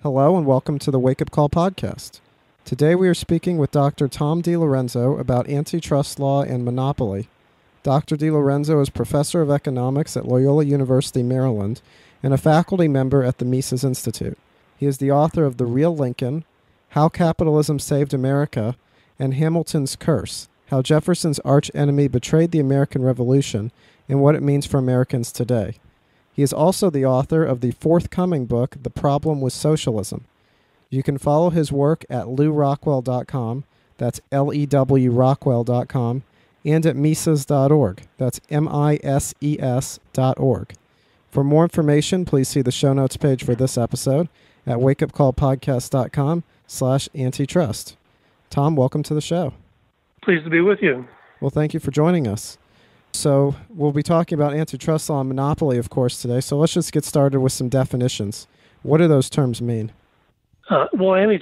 Hello and welcome to the Wake Up Call podcast. Today we are speaking with Dr. Tom DiLorenzo about antitrust law and monopoly. Dr. DiLorenzo is professor of economics at Loyola University Maryland and a faculty member at the Mises Institute. He is the author of The Real Lincoln, How Capitalism Saved America, and Hamilton's Curse, How Jefferson's arch-enemy betrayed the American Revolution and what it means for Americans today. He is also the author of the forthcoming book, The Problem with Socialism. You can follow his work at lewrockwell.com, that's L-E-W Rockwell.com, and at Mises.org, that's M-I-S-E-S.org. For more information, please see the show notes page for this episode at wakeupcallpodcast.com/antitrust. Tom, welcome to the show. Pleased to be with you. Well, thank you for joining us. So we'll be talking about antitrust law and monopoly, of course, today. So let's just get started with some definitions. What do those terms mean? Monopoly,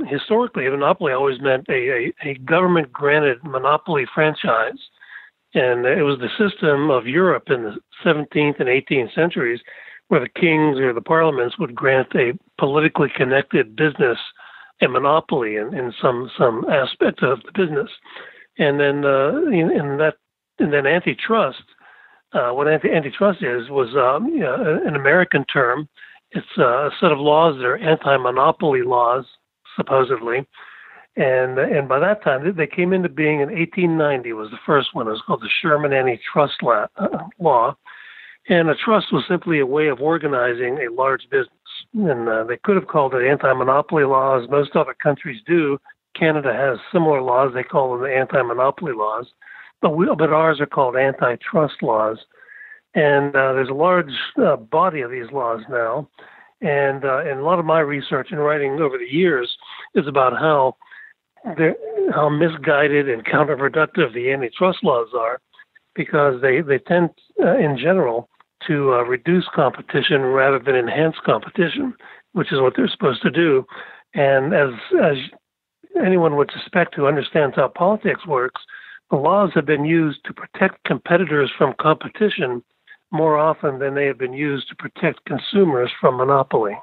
historically, a monopoly always meant a government-granted monopoly franchise. And it was the system of Europe in the 17th and 18th centuries where the kings or the parliaments would grant a politically connected business a monopoly in some aspect of the business. And then antitrust. What antitrust was an American term. It's a set of laws that are anti-monopoly laws, supposedly. And by that time, they came into being in 1890. Was the first one. It was called the Sherman Antitrust Law. And a trust was simply a way of organizing a large business. And they could have called it anti-monopoly laws. Most other countries do. Canada has similar laws. They call them the anti-monopoly laws, but ours are called antitrust laws. And there's a large body of these laws now. And a lot of my research and writing over the years is about how misguided and counterproductive the antitrust laws are, because they tend, in general, to reduce competition rather than enhance competition, which is what they're supposed to do. And as anyone would suspect who understands how politics works, the laws have been used to protect competitors from competition more often than they have been used to protect consumers from monopoly.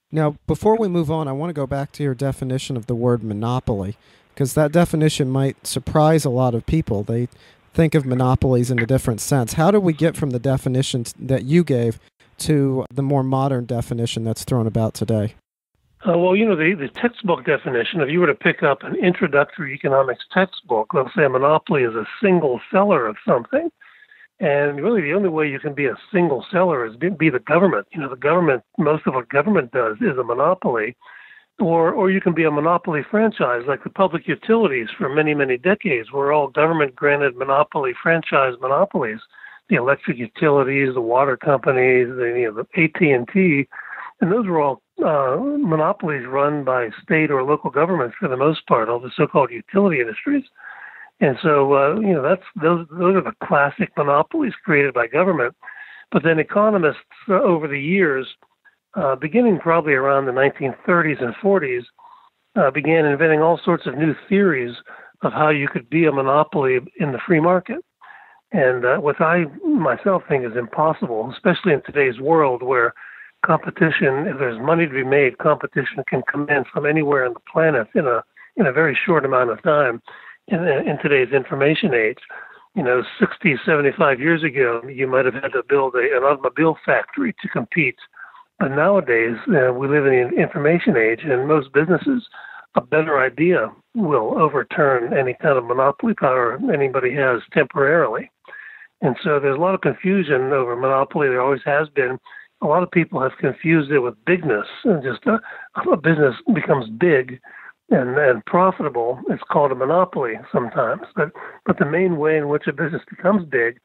Now, before we move on, I want to go back to your definition of the word monopoly, because that definition might surprise a lot of people. They think of monopolies in a different sense. How do we get from the definition that you gave to the more modern definition that's thrown about today? The textbook definition, if you were to pick up an introductory economics textbook, they'll say a monopoly is a single seller of something. And really the only way you can be a single seller is be the government. The government, most of what government does is a monopoly. Or you can be a monopoly franchise like the public utilities for many, many decades were all government-granted monopoly franchise monopolies. The electric utilities, the water companies, the AT&T, and those were all monopolies run by state or local governments for the most part, all the so-called utility industries. And so, those are the classic monopolies created by government. But then economists over the years, beginning probably around the 1930s and 40s, began inventing all sorts of new theories of how you could be a monopoly in the free market. And what I myself think is impossible, especially in today's world where competition, if there's money to be made, competition can come in from anywhere on the planet in a very short amount of time in today's information age. 60, 75 years ago, you might have had to build an automobile factory to compete. But nowadays, we live in the information age, and most businesses, a better idea will overturn any kind of monopoly power anybody has temporarily. And so there's a lot of confusion over monopoly. There always has been. A lot of people have confused it with bigness, and just a business becomes big and profitable. It's called a monopoly sometimes. But the main way in which a business becomes big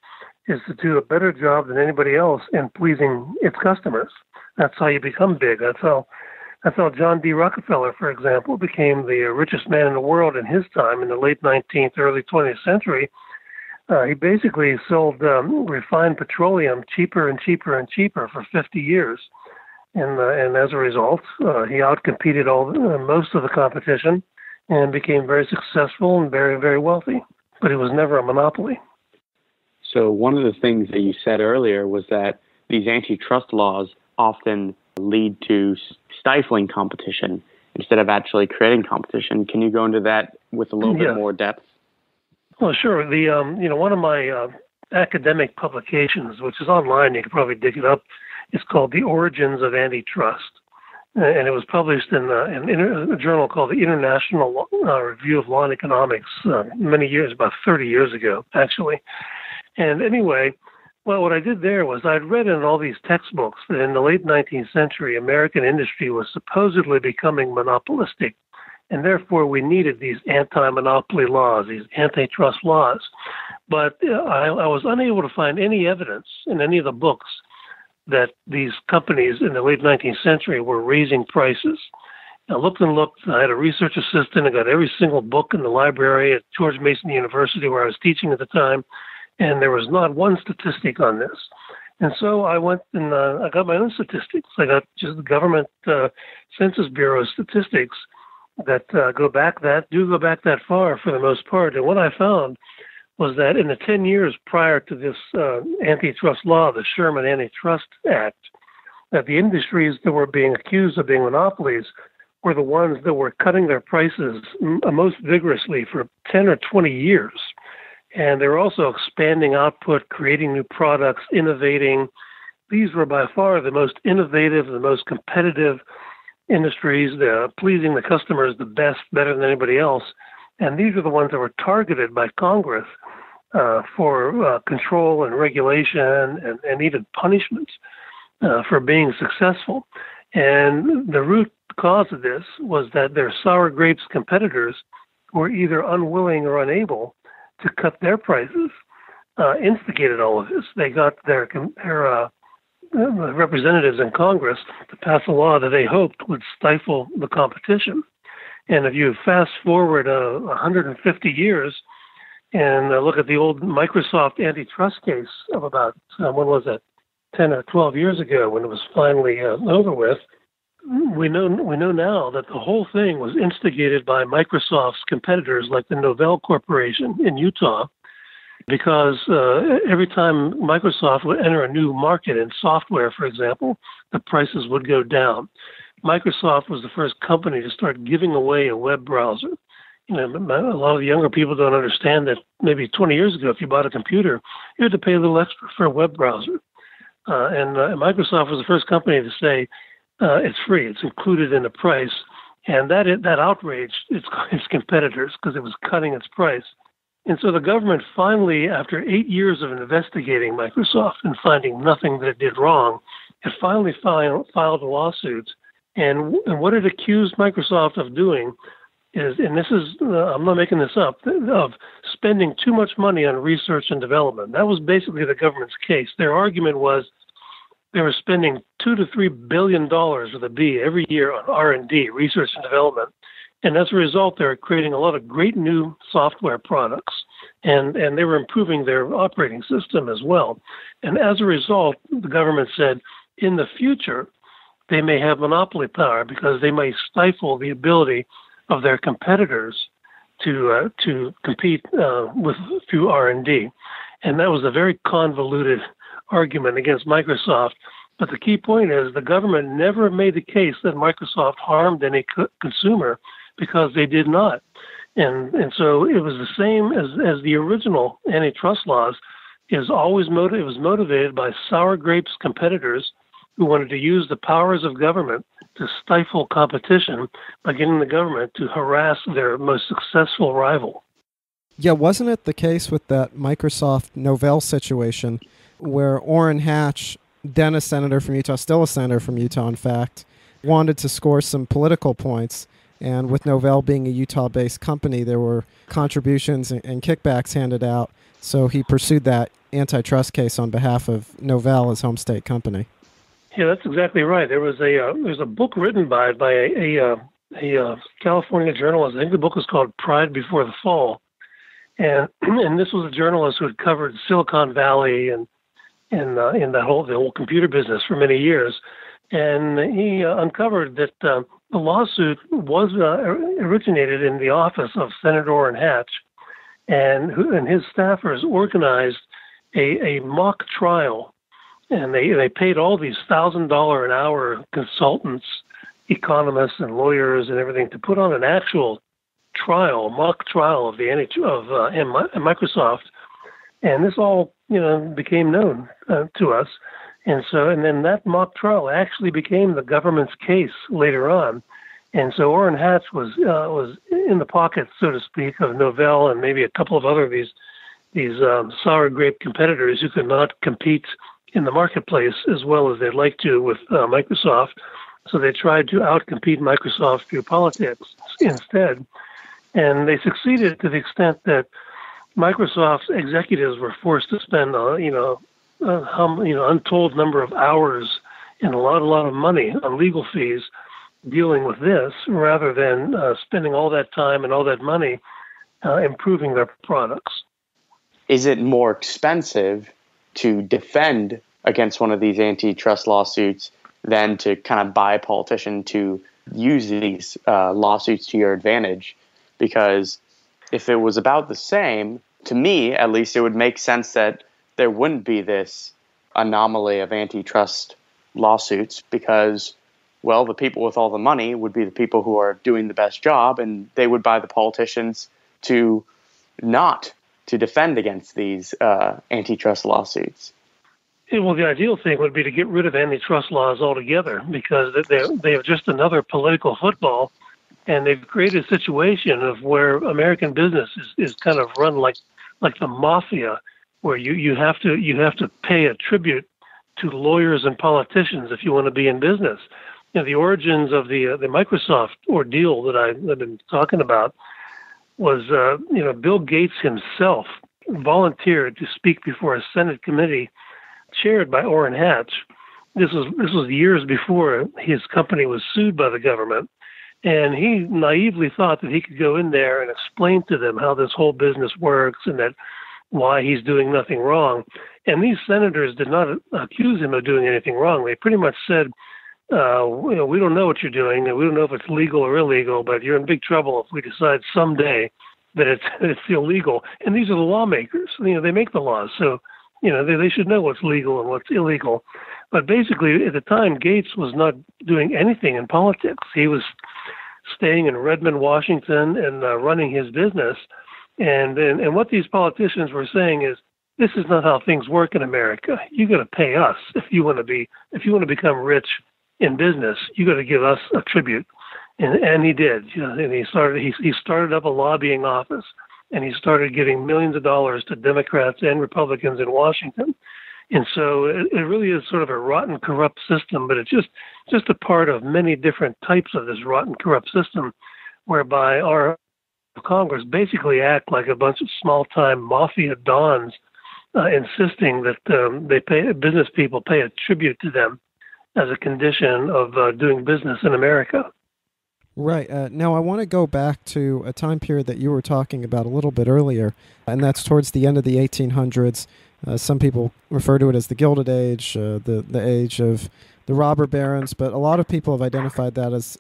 is to do a better job than anybody else in pleasing its customers. That's how you become big. That's how John D. Rockefeller, for example, became the richest man in the world in his time in the late 19th, early 20th century. He basically sold refined petroleum cheaper and cheaper and cheaper for 50 years. And as a result, he outcompeted most of the competition and became very successful and very, very wealthy. But he was never a monopoly. So one of the things that you said earlier was that these antitrust laws often lead to stifling competition instead of actually creating competition. Can you go into that with a little bit more depth? Well, sure. One of my academic publications, which is online, you can probably dig it up, is called The Origins of Antitrust. And it was published in a journal called the International Review of Law and Economics many years, about 30 years ago, actually. And anyway, well, what I did there was I'd read in all these textbooks that in the late 19th century, American industry was supposedly becoming monopolistic, and therefore we needed these anti-monopoly laws, these antitrust laws. But I was unable to find any evidence in any of the books that these companies in the late 19th century were raising prices. I looked and looked. I had a research assistant. I got every single book in the library at George Mason University where I was teaching at the time, and there was not one statistic on this. And so I went and I got my own statistics. I got just the government Census Bureau statistics that go back that far for the most part. And what I found was that in the 10 years prior to this antitrust law, the Sherman Antitrust Act, that the industries that were being accused of being monopolies were the ones that were cutting their prices most vigorously for 10 or 20 years. And they were also expanding output, creating new products, innovating. These were by far the most innovative, the most competitive industries, pleasing the customers the best, better than anybody else. And these are the ones that were targeted by Congress for control and regulation and even punishment for being successful. And the root cause of this was that their sour grapes competitors were either unwilling or unable to cut their prices, instigated all of this. They got their representatives in Congress to pass a law that they hoped would stifle the competition. And if you fast forward 150 years and look at the old Microsoft antitrust case of about, when was that, 10 or 12 years ago when it was finally over with, we know now that the whole thing was instigated by Microsoft's competitors like the Novell Corporation in Utah, because every time Microsoft would enter a new market in software, for example, the prices would go down. Microsoft was the first company to start giving away a web browser. You know, a lot of the younger people don't understand that maybe 20 years ago, if you bought a computer, you had to pay a little extra for a web browser. And Microsoft was the first company to say it's free, it's included in the price. And that outraged its competitors because it was cutting its price. And so the government finally, after 8 years of investigating Microsoft and finding nothing that it did wrong, it finally filed a lawsuit. And what it accused Microsoft of doing is, and this is, I'm not making this up, of spending too much money on research and development. That was basically the government's case. Their argument was they were spending $2 to $3 billion with a B every year on R&D, research and development. And as a result, they were creating a lot of great new software products, and they were improving their operating system as well. And as a result, the government said, in the future, they may have monopoly power because they may stifle the ability of their competitors to compete through R&D. And that was a very convoluted argument against Microsoft. But the key point is the government never made the case that Microsoft harmed any consumer, because they did not. And so it was the same as the original antitrust laws. It was motivated by sour grapes competitors who wanted to use the powers of government to stifle competition by getting the government to harass their most successful rival. Yeah, wasn't it the case with that MicrosoftNovell situation where Orrin Hatch, then a senator from Utah, still a senator from Utah, in fact, wanted to score some political points, and with Novell being a Utah-based company, there were contributions and kickbacks handed out, so he pursued that antitrust case on behalf of Novell, his home state company. Yeah, that's exactly right. There's a book written by a California journalist. I think the book was called Pride Before the Fall, and this was a journalist who had covered Silicon Valley and the whole computer business for many years, and he uncovered that the lawsuit was originated in the office of Senator Orrin Hatch, and his staffers organized a mock trial And they paid all these $1,000 an hour consultants, economists, and lawyers and everything to put on an actual trial, mock trial of Microsoft. And this all, became known to us. And then that mock trial actually became the government's case later on. And so Orrin Hatch was in the pocket, so to speak, of Novell and maybe a couple of other these sour grape competitors who could not compete in the marketplace as well as they'd like to with Microsoft. So they tried to outcompete Microsoft through politics instead. And they succeeded to the extent that Microsoft's executives were forced to spend, untold number of hours and a lot of money on legal fees dealing with this, rather than spending all that time and all that money improving their products. Is it more expensive to defend against one of these antitrust lawsuits than to kind of buy a politician to use these lawsuits to your advantage? Because if it was about the same, to me, at least, it would make sense that there wouldn't be this anomaly of antitrust lawsuits because, well, the people with all the money would be the people who are doing the best job, and they would buy the politicians to not to defend against these antitrust lawsuits. Well, the ideal thing would be to get rid of antitrust laws altogether because they are just another political football, and they've created a situation of where American business is kind of run like the mafia, where you have to pay a tribute to lawyers and politicians if you want to be in business. The origins of the Microsoft ordeal that I've been talking about was Bill Gates himself volunteered to speak before a Senate committee chaired by Orrin Hatch. This was years before his company was sued by the government, and he naively thought that he could go in there and explain to them how this whole business works and that why he's doing nothing wrong. And these senators did not accuse him of doing anything wrong. They pretty much said, we don't know what you're doing, and we don't know if it's legal or illegal, but you're in big trouble if we decide someday that it's illegal. And these are the lawmakers. They make the laws, so they should know what's legal and what's illegal. But basically, at the time, Gates was not doing anything in politics. He was staying in Redmond, Washington, and running his business. And what these politicians were saying is, this is not how things work in America. You got to pay us if you want to become rich in business. You got to give us a tribute, and he did. And he started up a lobbying office, and he started giving millions of dollars to Democrats and Republicans in Washington. And so it really is sort of a rotten, corrupt system, but it's just a part of many different types of this rotten, corrupt system, whereby our Congress basically act like a bunch of small-time mafia dons, insisting that business people pay a tribute to them as a condition of doing business in America. Right. Now, I want to go back to a time period that you were talking about a little bit earlier, and that's towards the end of the 1800s. Some people refer to it as the Gilded Age, the age of the robber barons, but a lot of people have identified that as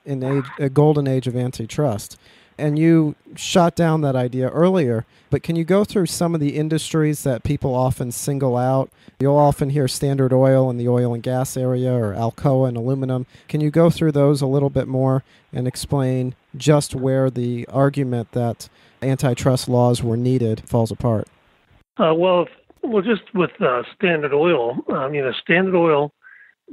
a golden age of antitrust. And you shot down that idea earlier, but can you go through some of the industries that people often single out? You'll often hear Standard Oil in the oil and gas area, or Alcoa and aluminum. Can you go through those a little bit more and explain just where the argument that antitrust laws were needed falls apart? Well, just with Standard Oil, Standard Oil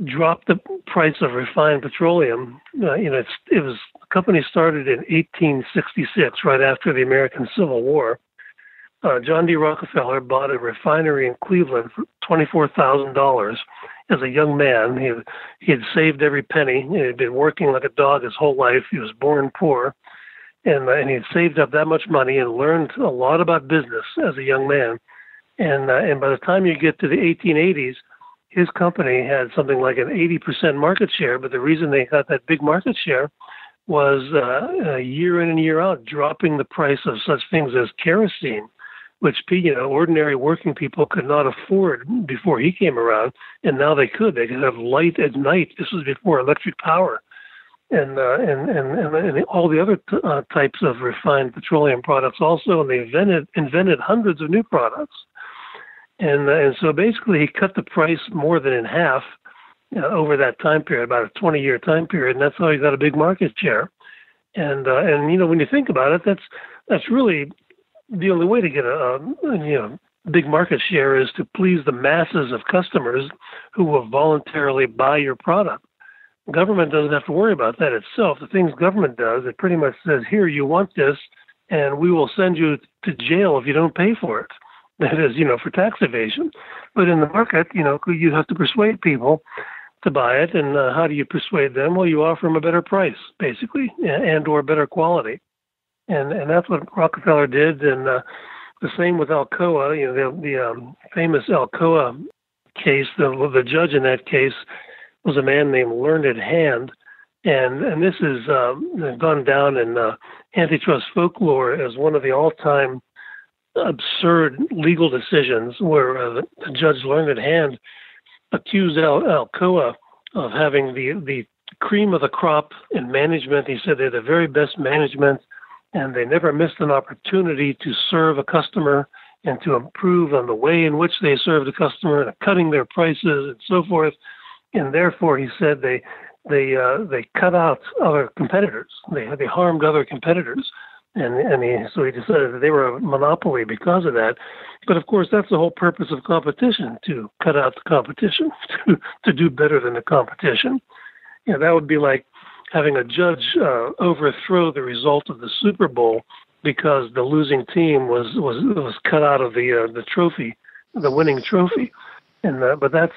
dropped the price of refined petroleum. The company started in 1866, right after the American Civil War. John D. Rockefeller bought a refinery in Cleveland for $24,000 as a young man. He had saved every penny. He had been working like a dog his whole life. He was born poor, and he had saved up that much money and learned a lot about business as a young man. And by the time you get to the 1880s, his company had something like an 80% market share, but the reason they got that big market share was year in and year out dropping the price of such things as kerosene, which ordinary working people could not afford before he came around, and now they could. They could have light at night. This was before electric power, and all the other types of refined petroleum products also, and they invented hundreds of new products. And so basically he cut the price more than in half over that time period, about a 20-year time period, and that's how he got a big market share. And when you think about it, that's really the only way to get a big market share is to please the masses of customers who will voluntarily buy your product. Government doesn't have to worry about that itself. The things government does, it pretty much says, here, you want this, and we will send you to jail if you don't pay for it. That is, for tax evasion. But in the market, you have to persuade people to buy it. And how do you persuade them? Well, you offer them a better price, basically, and or better quality. And that's what Rockefeller did. And the same with Alcoa. The famous Alcoa case, the judge in that case was a man named Learned Hand. And this has gone down in antitrust folklore as one of the all-time absurd legal decisions where the judge Learned Hand accused Alcoa of having the cream of the crop in management. He said they had the very best management, and they never missed an opportunity to serve a customer and to improve on the way in which they served the customer and cutting their prices and so forth. And therefore, he said they cut out other competitors. They harmed other competitors. So he decided that they were a monopoly because of that. But of course, that's the whole purpose of competition, to cut out the competition, to do better than the competition. That would be like having a judge overthrow the result of the Super Bowl because the losing team was cut out of the trophy, the winning trophy. But that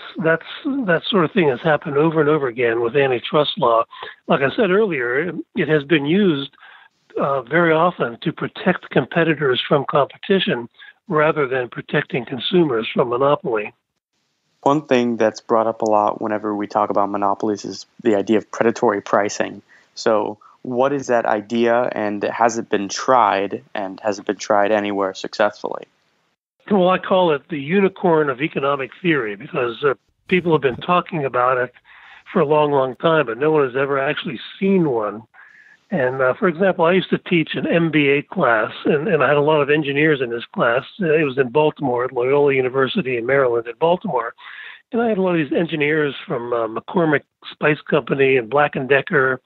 sort of thing has happened over and over again with antitrust law. Like I said earlier, it has been used very often to protect competitors from competition rather than protecting consumers from monopoly. One thing that's brought up a lot whenever we talk about monopolies is the idea of predatory pricing. So what is that idea, and has it been tried, and has it been tried anywhere successfully? Well, I call it the unicorn of economic theory because people have been talking about it for a long, long time, but no one has ever actually seen one. And for example, I used to teach an MBA class, and I had a lot of engineers in this class. It was in Baltimore, at Loyola University in Maryland in Baltimore. And I had a lot of these engineers from McCormick Spice Company and Black & Decker.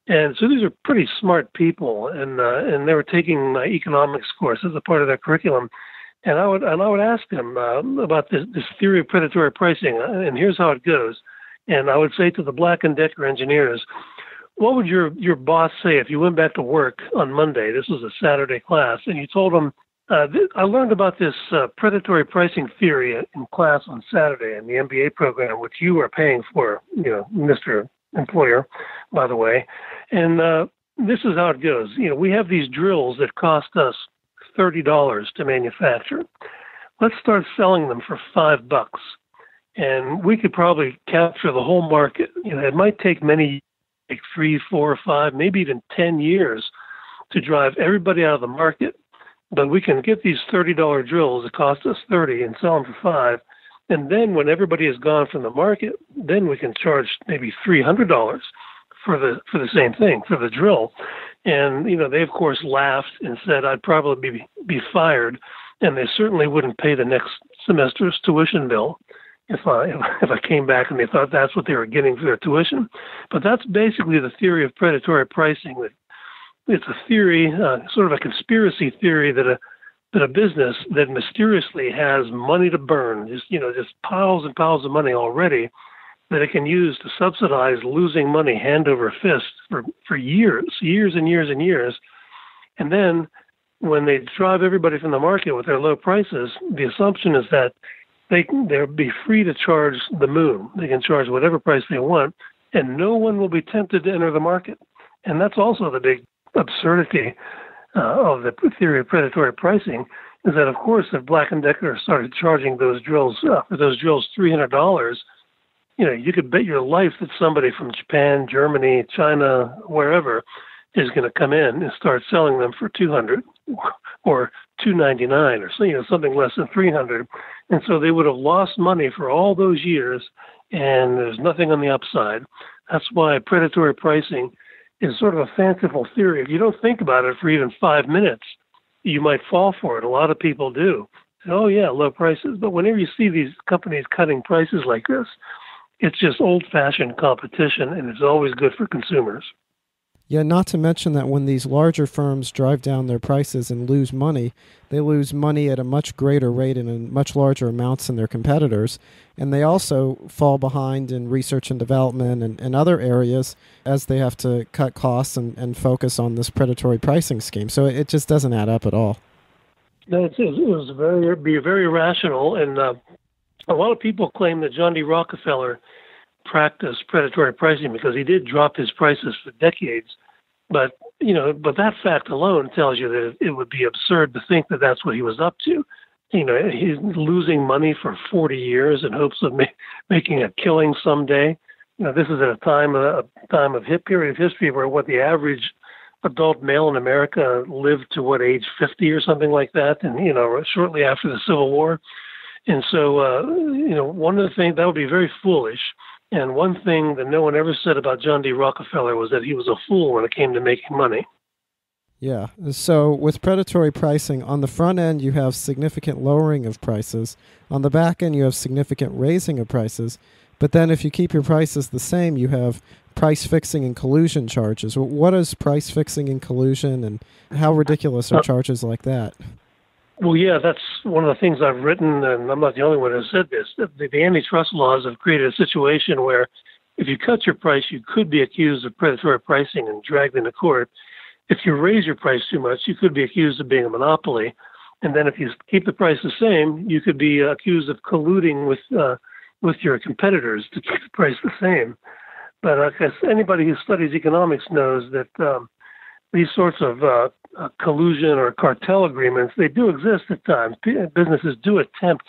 And so these are pretty smart people, and they were taking my economics course as a part of their curriculum. And I would ask them about this theory of predatory pricing, and here's how it goes. And I would say to the Black & Decker engineers, what would your boss say if you went back to work on Monday? This was a Saturday class, and you told them, I learned about this predatory pricing theory in class on Saturday in the MBA program, which you are paying for, Mr. Employer, by the way. And this is how it goes. We have these drills that cost us $30 to manufacture. Let's start selling them for $5, and we could probably capture the whole market. It might take many, like 3, 4, 5, maybe even 10 years to drive everybody out of the market. But we can get these $30 drills that cost us $30 and sell them for $5. And then when everybody is gone from the market, then we can charge maybe $300 for the same thing, for the drill. And, they, of course, laughed and said I'd probably be fired, and they certainly wouldn't pay the next semester's tuition bill if I came back and they thought that's what they were getting for their tuition. But that's basically the theory of predatory pricing. It's a theory, sort of a conspiracy theory that a business that mysteriously has money to burn, just piles and piles of money already, that it can use to subsidize losing money hand over fist for years and years and years. And then when they drive everybody from the market with their low prices, the assumption is that they'll be free to charge the moon. They can charge whatever price they want, and no one will be tempted to enter the market. And that's also the big absurdity of the theory of predatory pricing, is that, of course, if Black & Decker started charging those drills for those drills $300, you could bet your life that somebody from Japan, Germany, China, wherever, is going to come in and start selling them for $200 or $299 or something less than $300. And so they would have lost money for all those years, and there's nothing on the upside. That's why predatory pricing is sort of a fanciful theory. If you don't think about it for even 5 minutes, you might fall for it. A lot of people do. Oh, yeah, low prices. But whenever you see these companies cutting prices like this, it's just old-fashioned competition, and it's always good for consumers. Yeah, not to mention that when these larger firms drive down their prices and lose money, they lose money at a much greater rate and in much larger amounts than their competitors. And they also fall behind in research and development and other areas as they have to cut costs and focus on this predatory pricing scheme. So it just doesn't add up at all. No, it was very irrational, and a lot of people claim that John D. Rockefeller practiced predatory pricing because he did drop his prices for decades. But that fact alone tells you that it would be absurd to think that that's what he was up to. He's losing money for 40 years in hopes of making a killing someday. This is at a time of period of history where what the average adult male in America lived to age 50 or something like that, and shortly after the Civil War. And so one of the things that would be very foolish. And one thing that no one ever said about John D. Rockefeller was that he was a fool when it came to making money. Yeah. So with predatory pricing, on the front end, you have significant lowering of prices. On the back end, you have significant raising of prices. But then if you keep your prices the same, you have price fixing and collusion charges. What is price fixing and collusion, and how ridiculous are charges like that? Well, yeah, that's one of the things I've written, and I'm not the only one who said this. The antitrust laws have created a situation where if you cut your price, you could be accused of predatory pricing and dragged into court. If you raise your price too much, you could be accused of being a monopoly. And then if you keep the price the same, you could be accused of colluding with your competitors to keep the price the same. But I guess anybody who studies economics knows that these sorts of collusion or cartel agreements, they do exist at times. Businesses do attempt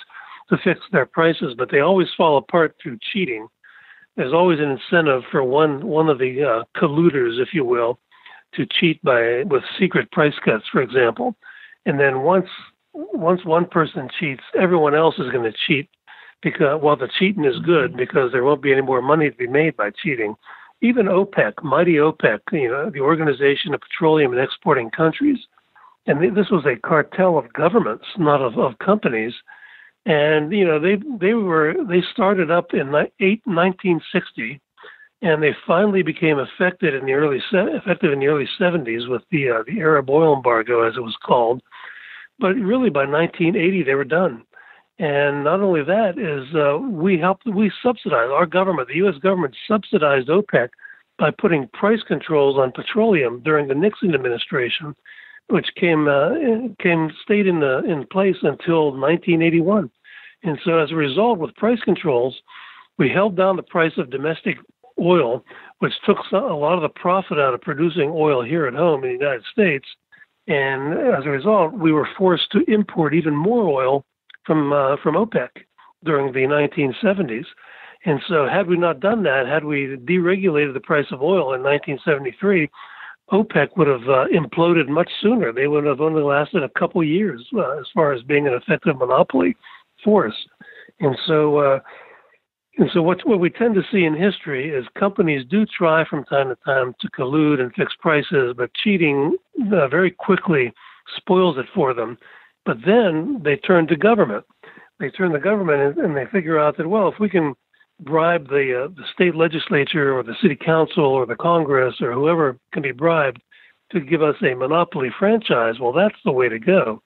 to fix their prices, but they always fall apart through cheating. There's always an incentive for one of the colluders, if you will, to cheat with secret price cuts, for example. And then once one person cheats, everyone else is going to cheat because the cheating is good because there won't be any more money to be made by cheating. Even OPEC, mighty OPEC, the Organization of Petroleum and Exporting Countries, and this was a cartel of governments, not of companies. And they started up in 1960, and they finally became effective in the early 70s with the Arab oil embargo, as it was called. But really, by 1980, they were done. And not only that we subsidized, our government, the U.S. government subsidized OPEC by putting price controls on petroleum during the Nixon administration, which stayed in place until 1981. And so as a result, with price controls, we held down the price of domestic oil, which took a lot of the profit out of producing oil here at home in the United States. And as a result, we were forced to import even more oil from OPEC during the 1970s. And so had we not done that, had we deregulated the price of oil in 1973, OPEC would have imploded much sooner. They would have only lasted a couple years as far as being an effective monopoly force. And so what we tend to see in history is companies do try from time to time to collude and fix prices, but cheating very quickly spoils it for them. But then they turn to government. They turn to government and they figure out that, well, if we can bribe the state legislature or the city council or the Congress or whoever can be bribed to give us a monopoly franchise, well, that's the way to go.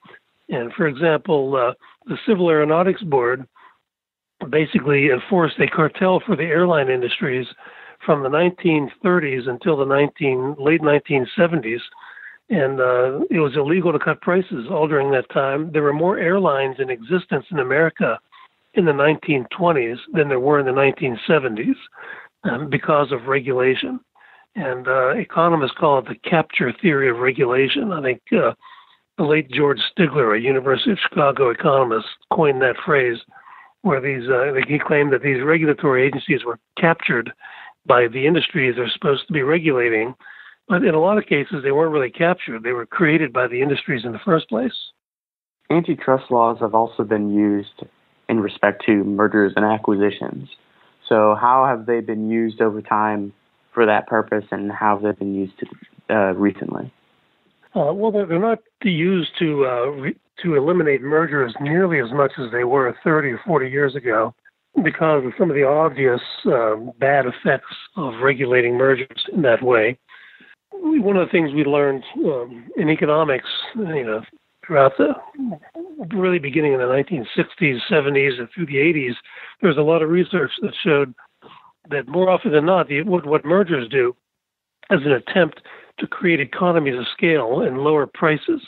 And for example, the Civil Aeronautics Board basically enforced a cartel for the airline industries from the 1930s until the late 1970s. And it was illegal to cut prices all during that time. There were more airlines in existence in America in the 1920s than there were in the 1970s because of regulation. And economists call it the capture theory of regulation. I think the late George Stigler, a University of Chicago economist, coined that phrase, where he claimed that these regulatory agencies were captured by the industries they're supposed to be regulating. But in a lot of cases, they weren't really captured. They were created by the industries in the first place. Antitrust laws have also been used in respect to mergers and acquisitions. So how have they been used over time for that purpose, and how have they been used recently? Well, they're not used to to eliminate mergers nearly as much as they were 30 or 40 years ago because of some of the obvious bad effects of regulating mergers in that way. One of the things we learned in economics, throughout the really beginning in the 1960s, 70s, and through the 80s, there was a lot of research that showed that more often than not, what mergers do is an attempt to create economies of scale and lower prices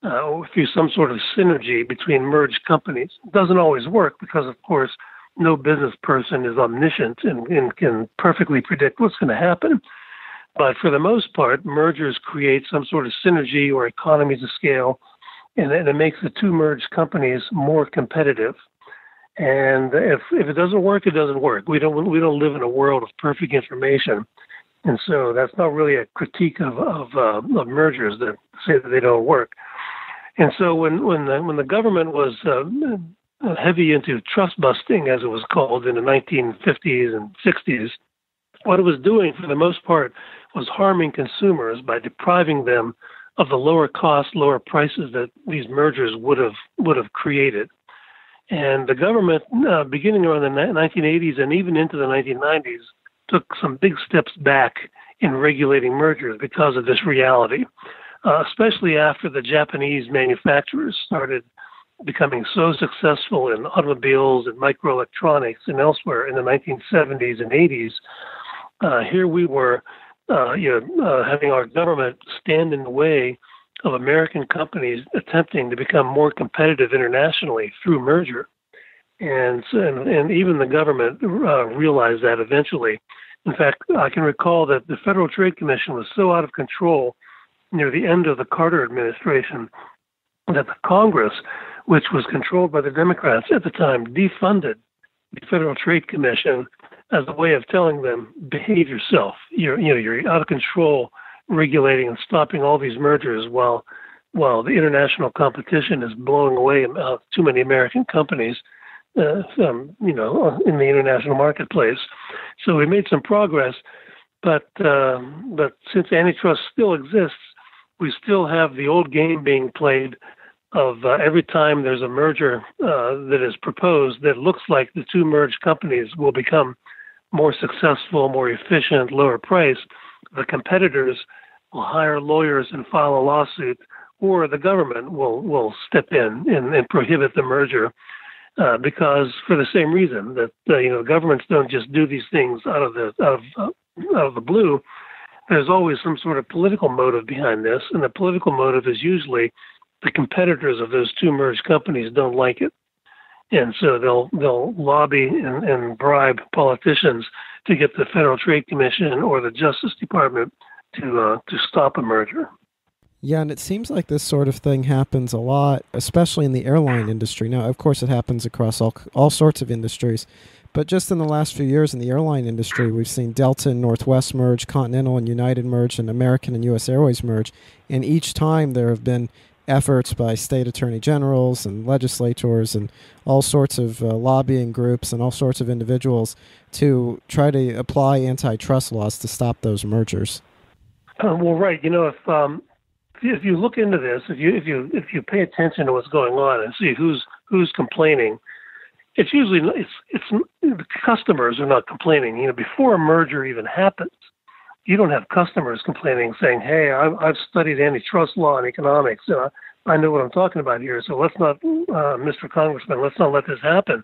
through some sort of synergy between merged companies. It doesn't always work because, of course, no business person is omniscient and can perfectly predict what's going to happen. But for the most part, mergers create some sort of synergy or economies of scale, and it makes the two merged companies more competitive. And if it doesn't work, it doesn't work. We don't live in a world of perfect information, and so that's not really a critique of mergers that say that they don't work. And so when the government was heavy into trust busting, as it was called in the 1950s and 60s, what it was doing for the most part was harming consumers by depriving them of the lower cost, lower prices that these mergers would have created. And the government, beginning around the 1980s and even into the 1990s, took some big steps back in regulating mergers because of this reality, especially after the Japanese manufacturers started becoming so successful in automobiles and microelectronics and elsewhere in the 1970s and 80s. Here we were, having our government stand in the way of American companies attempting to become more competitive internationally through merger, and even the government realized that eventually. In fact, I can recall that the Federal Trade Commission was so out of control near the end of the Carter administration that the Congress, which was controlled by the Democrats at the time, defunded the Federal Trade Commission as a way of telling them, behave yourself. You're out of control regulating and stopping all these mergers while the international competition is blowing away too many American companies, in the international marketplace. So we made some progress, but since antitrust still exists, we still have the old game being played of every time there's a merger that is proposed that looks like the two merged companies will become more successful, more efficient, lower price, the competitors will hire lawyers and file a lawsuit, or the government will step in and prohibit the merger because for the same reason that governments don't just do these things out of the blue. There's always some sort of political motive behind this, and the political motive is usually the competitors of those two merged companies don't like it. And so they'll lobby and bribe politicians to get the Federal Trade Commission or the Justice Department to stop a merger. Yeah, and it seems like this sort of thing happens a lot, especially in the airline industry. Now, of course, it happens across all sorts of industries, but just in the last few years in the airline industry, we've seen Delta and Northwest merge, Continental and United merge, and American and U.S. Airways merge. And each time there have been efforts by state attorney generals and legislators and all sorts of lobbying groups and all sorts of individuals to try to apply antitrust laws to stop those mergers. Well, right. If you look into this, if you pay attention to what's going on and see who's complaining, it's usually the customers are not complaining. Before a merger even happens, you don't have customers complaining, saying, "Hey, I've studied antitrust law and economics. I know what I'm talking about here. So let's not, Mr. Congressman, let's not let this happen."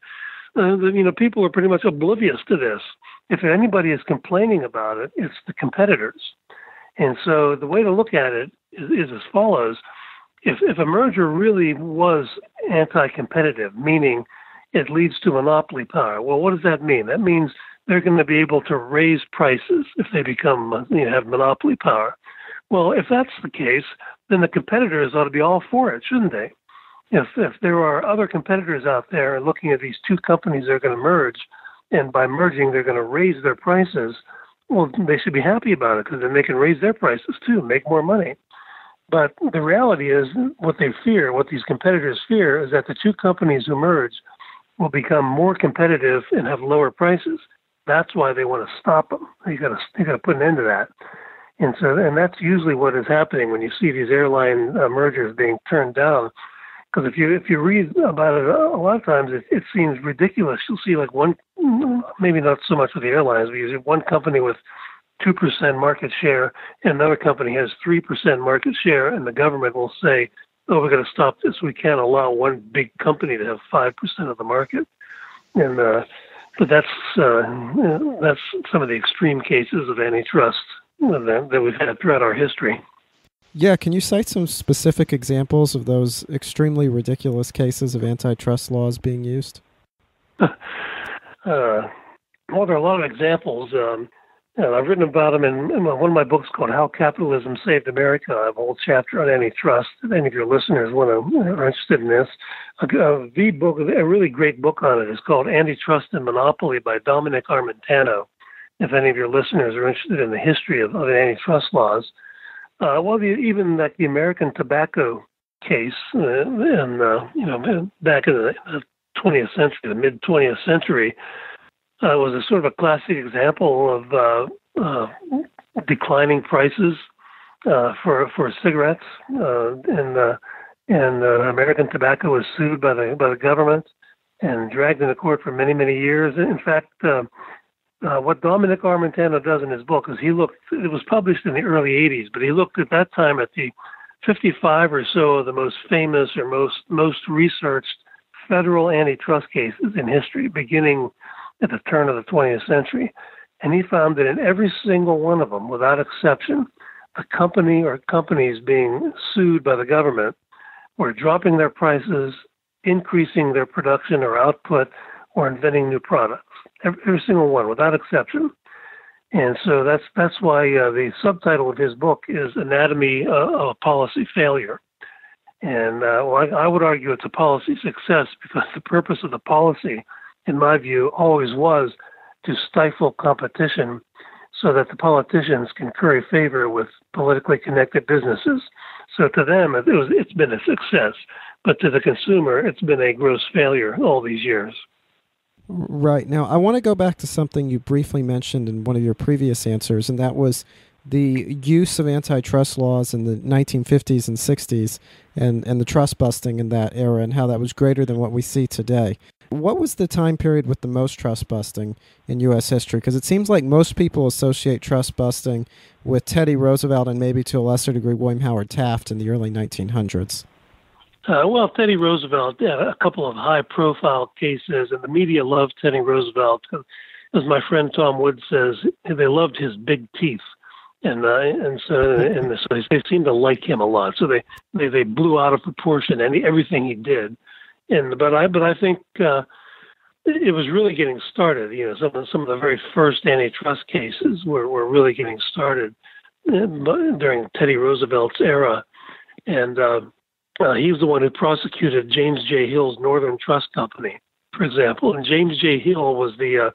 People are pretty much oblivious to this. If anybody is complaining about it, it's the competitors. And so the way to look at it is as follows. If a merger really was anti-competitive, meaning it leads to monopoly power, well, what does that mean? That means they're going to be able to raise prices if they become, have monopoly power. Well, if that's the case, then the competitors ought to be all for it, shouldn't they? If there are other competitors out there looking at these two companies that are going to merge, and by merging these are going to raise their prices, well, they should be happy about it because then they can raise their prices too, make more money. But the reality is what these competitors fear is that the two companies who merge will become more competitive and have lower prices. That's why they want to stop them. You got to put an end to that. And that's usually what is happening when you see these airline mergers being turned down. Because if you read about it, a lot of times it seems ridiculous. You'll see like one, maybe not so much with the airlines, but you see one company with 2% market share and another company has 3% market share, and the government will say, "Oh, we're going to stop this. We can't allow one big company to have 5% of the market." And but that's some of the extreme cases of antitrust that we've had throughout our history. Yeah, can you cite some specific examples of those extremely ridiculous cases of antitrust laws being used? Well, there are a lot of examples. I've written about them in one of my books called How Capitalism Saved America. I have a whole chapter on antitrust. If any of your listeners are interested in this, a really great book on it is called Antitrust and Monopoly by Dominic Armentano. If any of your listeners are interested in the history of antitrust laws. Even like the American tobacco case, back in the 20th century, the mid 20th century, was a sort of a classic example of declining prices for cigarettes, and American tobacco was sued by the government and dragged into court for many, many years. In fact, what Dominic Armentano does in his book is it was published in the early 80s, but he looked at that time at the 55 or so of the most famous or most researched federal antitrust cases in history, beginning at the turn of the 20th century. And he found that in every single one of them, without exception, the company or companies being sued by the government were dropping their prices, increasing their production or output, or inventing new products. Every single one, without exception. And so that's why the subtitle of his book is Anatomy of Policy Failure. And I would argue it's a policy success, because the purpose of the policy, in my view, always was to stifle competition so that the politicians can curry favor with politically connected businesses. So to them, it's been a success. But to the consumer, it's been a gross failure all these years. Right. Now, I want to go back to something you briefly mentioned in one of your previous answers, and that was the use of antitrust laws in the 1950s and 60s and the trust busting in that era, and how that was greater than what we see today. What was the time period with the most trust busting in U.S. history? Because it seems like most people associate trust busting with Teddy Roosevelt and maybe to a lesser degree William Howard Taft in the early 1900s. Teddy Roosevelt had a couple of high-profile cases, and the media loved Teddy Roosevelt. As my friend Tom Wood says, they loved his big teeth, and so they seemed to like him a lot. So they blew out of proportion everything he did. But I think it was really getting started. Some of the very first antitrust cases were really getting started during Teddy Roosevelt's era, and he was the one who prosecuted James J. Hill's Northern Trust Company, for example. And James J. Hill was the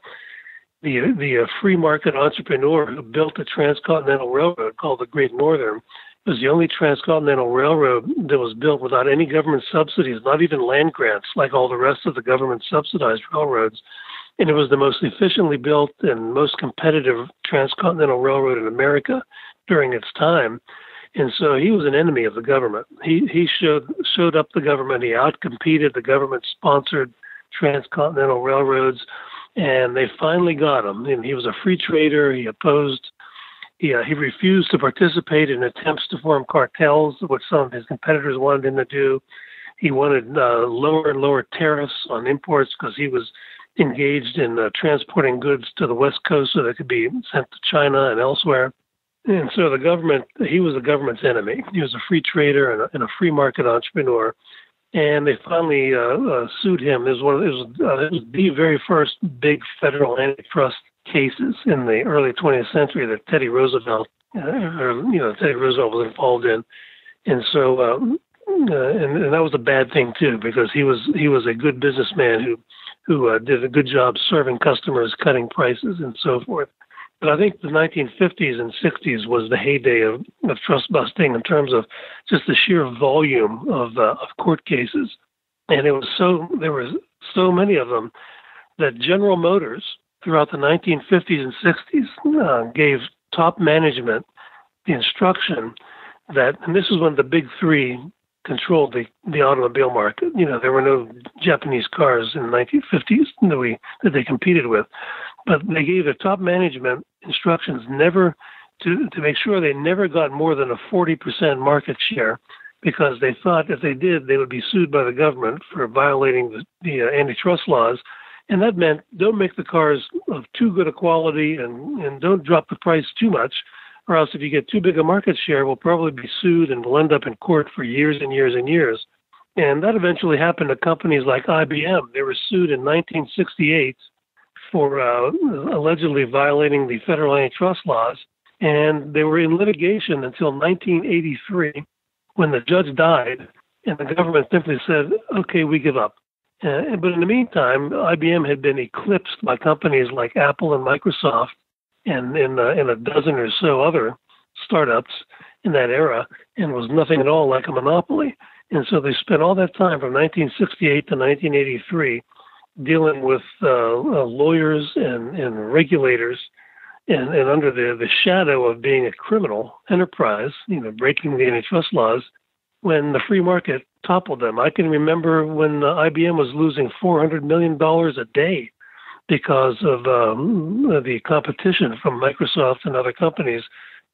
free market entrepreneur who built a transcontinental railroad called the Great Northern. It was the only transcontinental railroad that was built without any government subsidies, not even land grants, like all the rest of the government-subsidized railroads. And it was the most efficiently built and most competitive transcontinental railroad in America during its time. And so he was an enemy of the government. He showed up the government. He outcompeted the government-sponsored transcontinental railroads, and they finally got him. And he was a free trader. He refused to participate in attempts to form cartels, which some of his competitors wanted him to do. He wanted lower and lower tariffs on imports because he was engaged in transporting goods to the West Coast so they could be sent to China and elsewhere. And so he was the government's enemy. He was a free trader and a free market entrepreneur. And they finally sued him. It was the very first big federal antitrust cases in the early 20th century that Teddy Roosevelt was involved in. And so, and that was a bad thing too, because he was a good businessman who did a good job serving customers, cutting prices, and so forth. But I think the 1950s and 60s was the heyday of trust busting in terms of just the sheer volume of court cases, and there were so many of them that General Motors throughout the 1950s and 60s gave top management the instruction that, and this is when the big three controlled the automobile market. There were no Japanese cars in the 1950s that they competed with, but they gave their top management instructions never to make sure they never got more than a 40% market share, because they thought if they did, they would be sued by the government for violating the antitrust laws. And that meant don't make the cars of too good a quality and don't drop the price too much, or else if you get too big a market share, we'll probably be sued and we'll end up in court for years and years and years. And that eventually happened to companies like IBM. They were sued in 1968 for allegedly violating the federal antitrust laws. And they were in litigation until 1983, when the judge died and the government simply said, okay, we give up. But in the meantime, IBM had been eclipsed by companies like Apple and Microsoft and in a dozen or so other startups in that era, and was nothing at all like a monopoly. And so they spent all that time from 1968 to 1983 dealing with lawyers and regulators and under the shadow of being a criminal enterprise, breaking the antitrust laws, when the free market toppled them. I can remember when IBM was losing $400 million a day because of the competition from Microsoft and other companies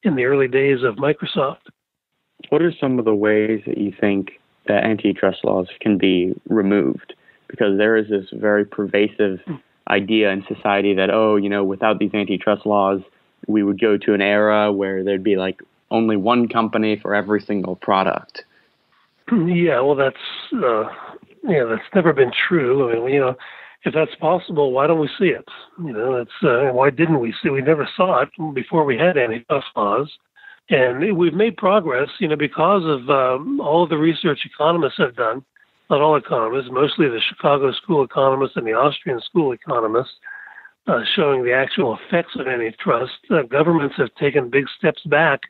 in the early days of Microsoft. What are some of the ways that you think that antitrust laws can be removed? Because there is this very pervasive idea in society that, without these antitrust laws, we would go to an era where there'd be like only one company for every single product. Yeah, well, that's never been true. I mean, if that's possible, why don't we see it? Why didn't we see? We never saw it before we had antitrust laws, and we've made progress. Because of all of the research economists have done. Not all economists, mostly the Chicago school economists and the Austrian school economists, showing the actual effects of antitrust. Governments have taken big steps back.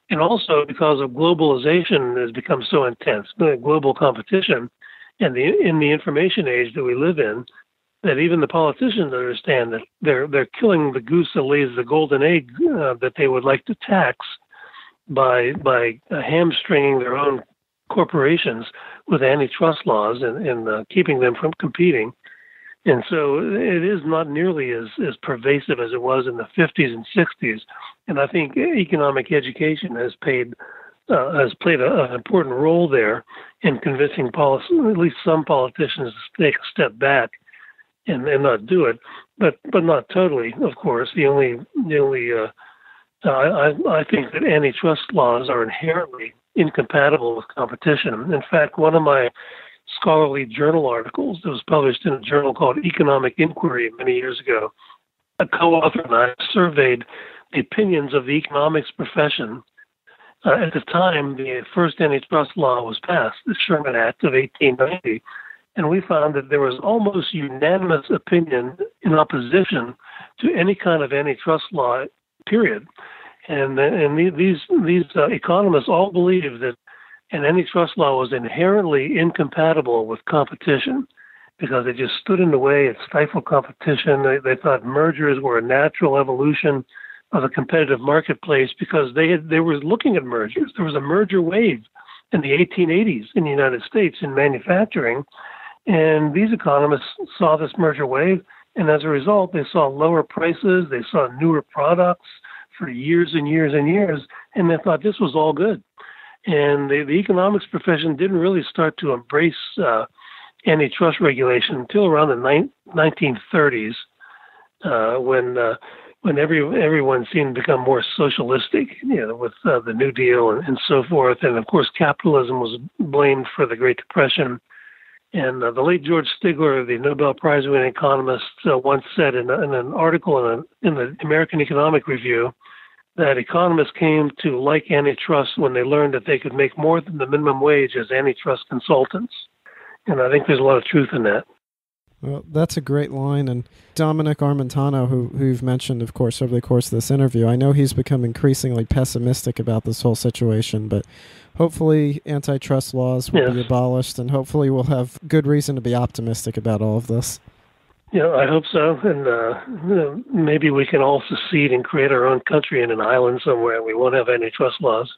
And also because of globalization has become so intense, global competition, and in the information age that we live in, that even the politicians understand that they're killing the goose that lays the golden egg that they would like to tax by hamstringing their own corporations with antitrust laws and keeping them from competing. And so it is not nearly as pervasive as it was in the 50s and 60s. And I think economic education has played an important role there in convincing at least some politicians to take a step back and not do it, but not totally, of course. I think that antitrust laws are inherently incompatible with competition. In fact, one of my scholarly journal articles that was published in a journal called Economic Inquiry many years ago, a co-author and I surveyed the opinions of the economics profession. At the time, the first antitrust law was passed, the Sherman Act of 1890, and we found that there was almost unanimous opinion in opposition to any kind of antitrust law, period. And these economists all believe that an antitrust law was inherently incompatible with competition because it just stood in the way, it stifled competition. They thought mergers were a natural evolution of a competitive marketplace because they were looking at mergers. There was a merger wave in the 1880s in the United States in manufacturing, and these economists saw this merger wave, and as a result, they saw lower prices, they saw newer products for years and years and years, and they thought this was all good. And the economics profession didn't really start to embrace antitrust regulation until around the 1930s, when everyone seemed to become more socialistic, with the New Deal and so forth. And of course, capitalism was blamed for the Great Depression. And the late George Stigler, the Nobel Prize-winning economist, once said in an article in the American Economic Review that economists came to like antitrust when they learned that they could make more than the minimum wage as antitrust consultants. And I think there's a lot of truth in that. Well, that's a great line. And Dominic Armentano, who you've mentioned, of course, over the course of this interview, I know he's become increasingly pessimistic about this whole situation, but hopefully antitrust laws will be abolished, and hopefully we'll have good reason to be optimistic about all of this. I hope so. And maybe we can all secede and create our own country in an island somewhere, and we won't have antitrust laws.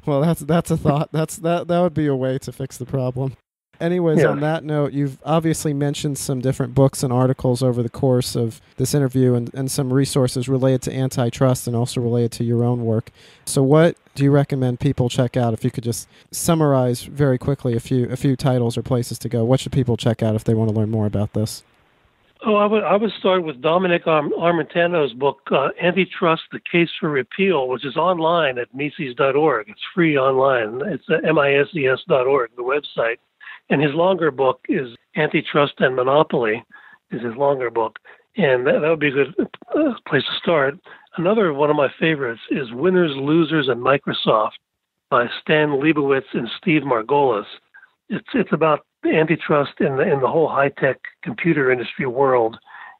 Well, that's a thought. That would be a way to fix the problem. Anyways, Yeah. on that note, you've obviously mentioned some different books and articles over the course of this interview and some resources related to antitrust and also related to your own work. So what do you recommend people check out? If you could just summarize very quickly a few titles or places to go, what should people check out if they want to learn more about this? Oh, I would start with Dominic Armentano's book, Antitrust, The Case for Repeal, which is online at Mises.org. It's free online. It's MISES.org, the website. And his longer book is Antitrust and Monopoly, is his longer book. And that would be a good place to start. Another one of my favorites is Winners, Losers, and Microsoft by Stan Leibowitz and Steve Margolis. It's about antitrust in the whole high-tech computer industry world.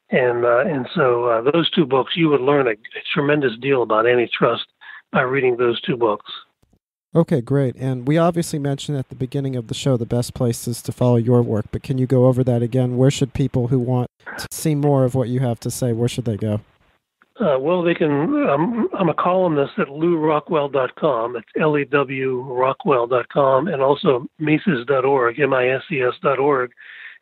And so those two books, you would learn a tremendous deal about antitrust by reading those two books. Okay, great. And we obviously mentioned at the beginning of the show the best places to follow your work, but can you go over that again? Where should people who want to see more of what you have to say, where should they go? Well, they can. I'm a columnist at lewrockwell.com. It's LEWrockwell.com, and also Mises.org, MISES.org.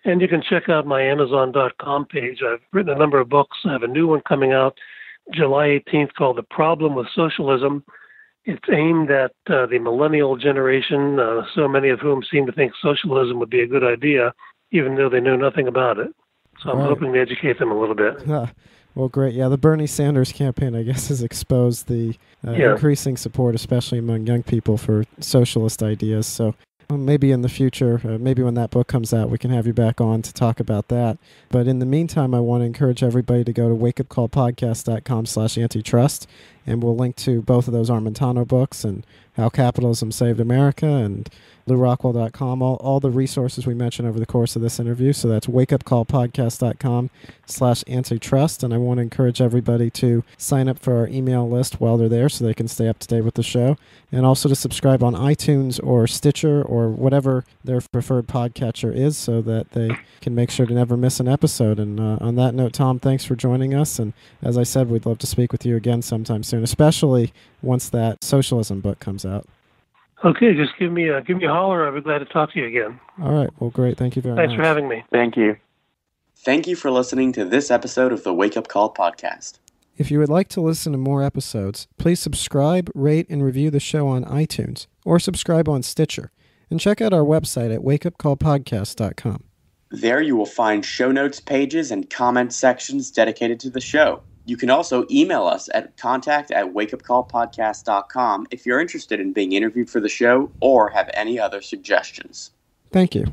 And you can check out my Amazon.com page. I've written a number of books. I have a new one coming out July 18th called The Problem with Socialism. It's aimed at the millennial generation, so many of whom seem to think socialism would be a good idea, even though they know nothing about it. So I'm hoping to educate them a little bit. Well, great. Yeah, the Bernie Sanders campaign, I guess, has exposed the increasing support, especially among young people, for socialist ideas. So maybe in the future, maybe when that book comes out, we can have you back on to talk about that. But in the meantime, I want to encourage everybody to go to wakeupcallpodcast.com/antitrust, and we'll link to both of those Armentano books and How Capitalism Saved America and lewrockwell.com, all the resources we mentioned over the course of this interview. So that's wakeupcallpodcast.com/antitrust. And I want to encourage everybody to sign up for our email list while they're there so they can stay up to date with the show. And also to subscribe on iTunes or Stitcher or whatever their preferred podcatcher is so that they can make sure to never miss an episode. And on that note, Tom, thanks for joining us. And as I said, we'd love to speak with you again sometime soon, especially once that socialism book comes out. Okay, just give me a holler. I'll be glad to talk to you again. All right. Well, great. Thank you very much. Thanks for having me. Thank you. Thank you for listening to this episode of the Wake Up Call podcast. If you would like to listen to more episodes, please subscribe, rate, and review the show on iTunes or subscribe on Stitcher. And check out our website at wakeupcallpodcast.com. There you will find show notes pages and comment sections dedicated to the show. You can also email us at contact@wakeupcallpodcast.com if you're interested in being interviewed for the show or have any other suggestions. Thank you.